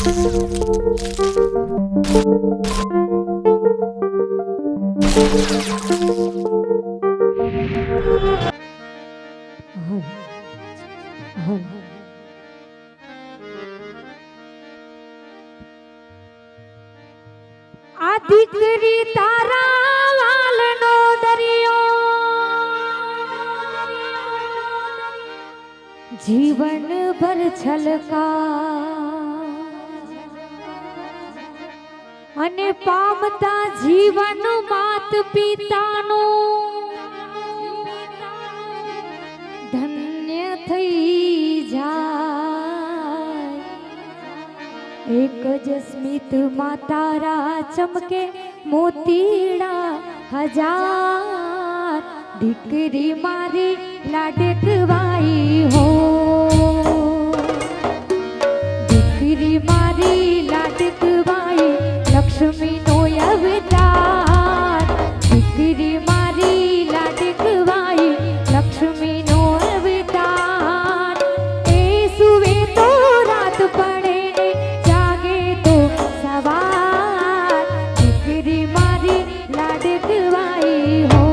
આ દીકરી તારા વાલનો દરિયો જીવન ભર છલકા અને પામતા જીવન માત પિતાનું ધન્ય થઈ જાય એક જ સ્મિત માં તારા ચમકે મોતીડા હજાર દીકરી મારી લાડકવાઈ હો દીકરી મારી લાડકવાઈ લક્ષ્મી નો અવતાર દીકરી મારી લાડકવાઈ લક્ષ્મી નો અવતાર એ સુવે તો રાત પડે ને જાગે તો સવાર દીકરી મારી લાડકવાઈ હો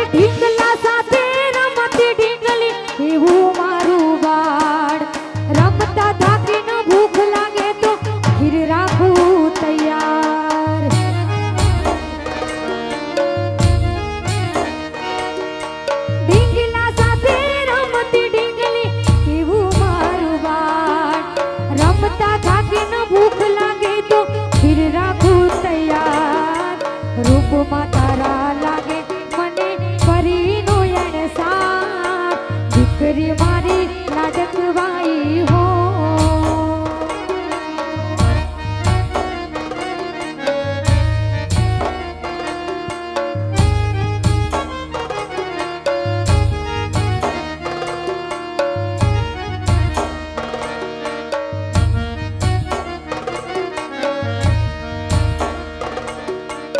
ઢીંગલા સાથે રમતી ઢીંગલી એવું મારું બાળ રમતા થાકીને ભૂખ લાગે તો ખીર રાખું તૈયાર ઢીંગલા સાથે રમતી ઢીંગલી એવું મારું બાળ રમતા થાકીને ભૂખ લાગે તો ખીર રાખું તૈયાર રૂપમાં તારા લાગે દીકરી મારી લાડકવાઈ હો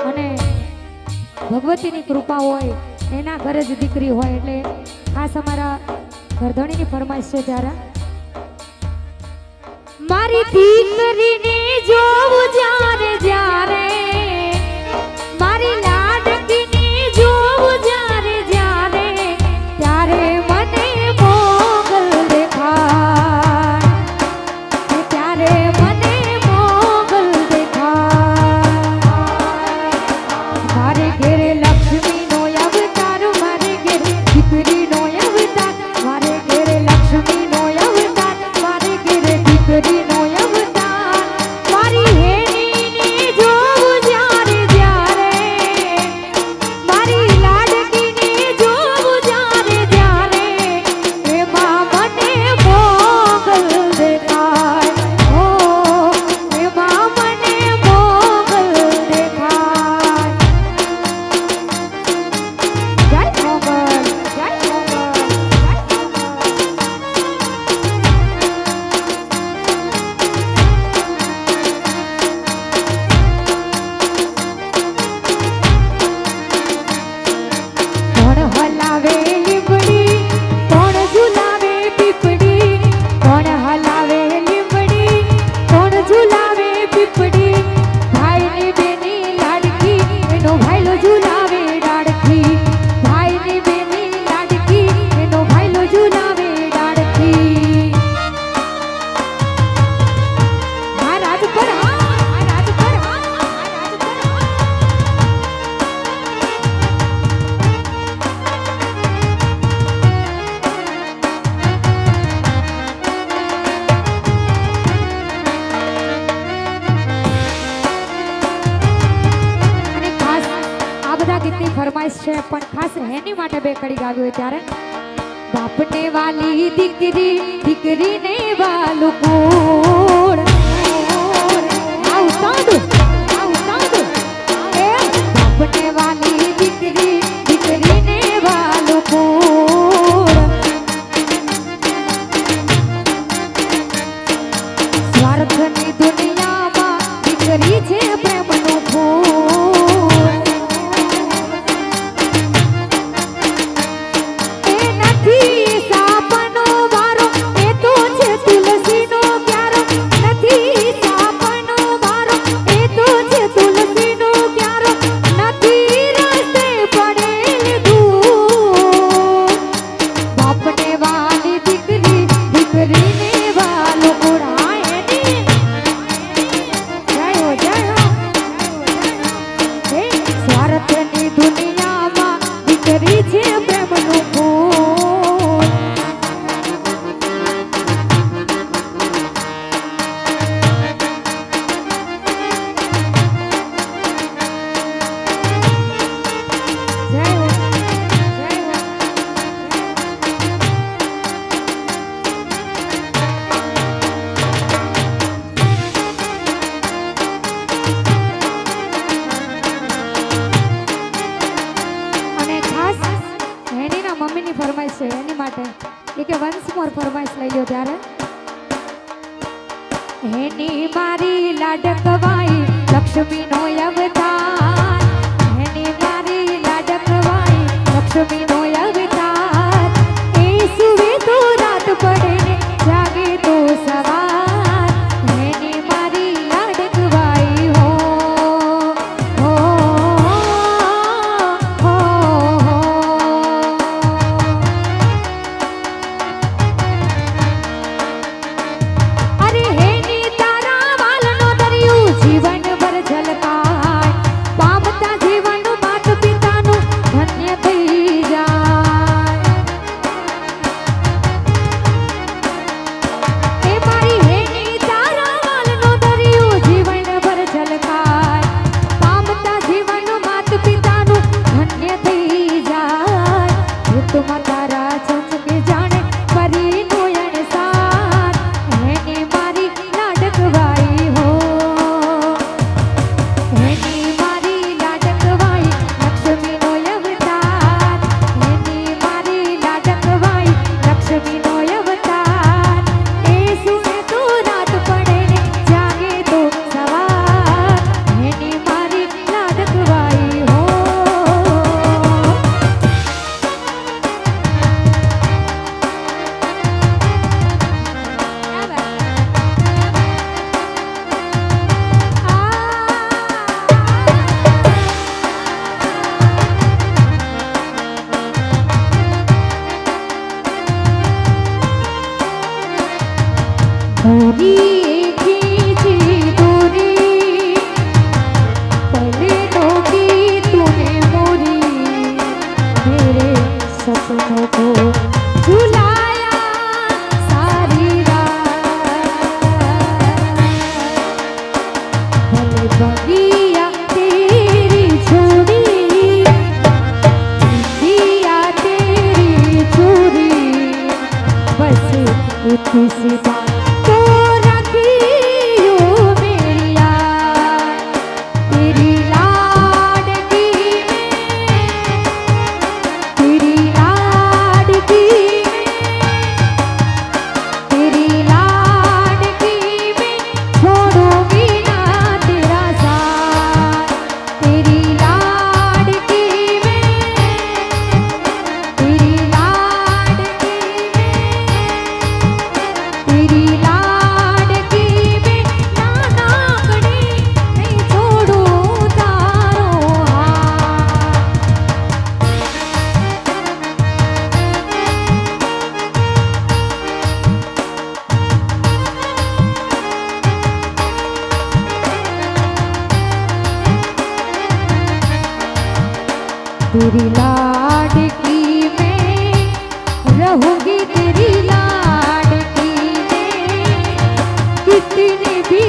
અને ભગવતીની કૃપા હોય એના ઘરે જ દીકરી હોય એટલે ખાસ અમારા ઘરધણીની ફરમાઈશ છે ત્યારે મારી દીકરીને જોવું જ્યારે જ્યારે મારી લાડકીને જોવું જ્યારે જ્યારે ત્યારે મને મોગલ દેખાય ત્યારે મને મોગલ દેખાય મારે ઘેરે લક્ષ્મીનો અવતાર મારે ઘેરે દીકરીનો અવતાર મારે ઘેરે લક્ષ્મીનો અવતાર મારે ઘેરે દીકરીનો અવતાર મારી હેની બધા ગીતની ફરમાઈશ છે પણ ખાસ એની માટે બે કડી ગાવી હોય ત્યારે બાપને વાલી દીકરી દીકરીને વાલું કુળ બાપને વાલી દીકરી દીકરીને વાલું કુળ સ્વાર્થની દુનિયામાં દીકરી છે પ્રેમનું ફૂલ એ નથી સાપનો વારો એ તો છે તુલસીનો ક્યારો નથી સાપનો વારો એ તો છે તુલસીનો ક્યારો નથી રસ્તે પડેલ ધૂળ બાપને વાલી દીકરી દીકરીને વાલો કુળાય સ્વાર્થની દુનિયામાં દીકરી છે પ્રેમનું ફૂલ જય હો જય હો અને ખાસ હેનીના મમ્મીની ફરમાઈશ છે એની માટે એ કે વન્સ મોર ફરમાઈશ લઈ લ્યો ત્યારે હેની મારી લાડકવાઈ લક્ષ્મીનો અવતાર હેની મારી લાડકવાઈ લક્ષ્મીનો અવતાર એ સુવે તો રાત પડે ને જાગે તો સવાર હેની મારી લાડકવાઈ હો હો હો અરે હેની તારા વાલનો દરિયો જીવન ભર ઝલકાય પામતા જીવન માત પિતાનું ધન્ય થઈ જાય એ મારી હેની તારા વાલનો દરિયો જીવન ભર ઝલકાય પામતા જીવન માત પિતાનું ધન્ય થઈ જાય ઋતુમાં તારા ચમકે જાણે પરીનો અણસાર હેની મારી લાડકવાઈ હો હેની મારી લાડકવાઈ લક્ષ્મીનો અવતાર હેની મારી લાડકવાઈ લક્ષ્મીનો અવતાર એ સુને તો રાત પડે ને જાગે તો સવાર હેની મારી લાડકવાઈ હો दूरी खींची दूरी पलकों की तूने मोरी मेरे सपनों को झुलाया सारी रात भले बगिया तेरी छोड़ी दिया तेरी चोरी बस इतनी सी बात तो रखियो मेरी याद तेरी लाडकी तेरी लाडकी तेरी लाडकी में छोड़ूंगी ना तेरा साथ तेरी लाडकी में तेरी लाडकी में तेरी लाडकी में नानकड़ी नहीं छोड़ूं तारो हाथ तेरी लाडकी में रहूंगी तेरी लाडकी में कितनी भी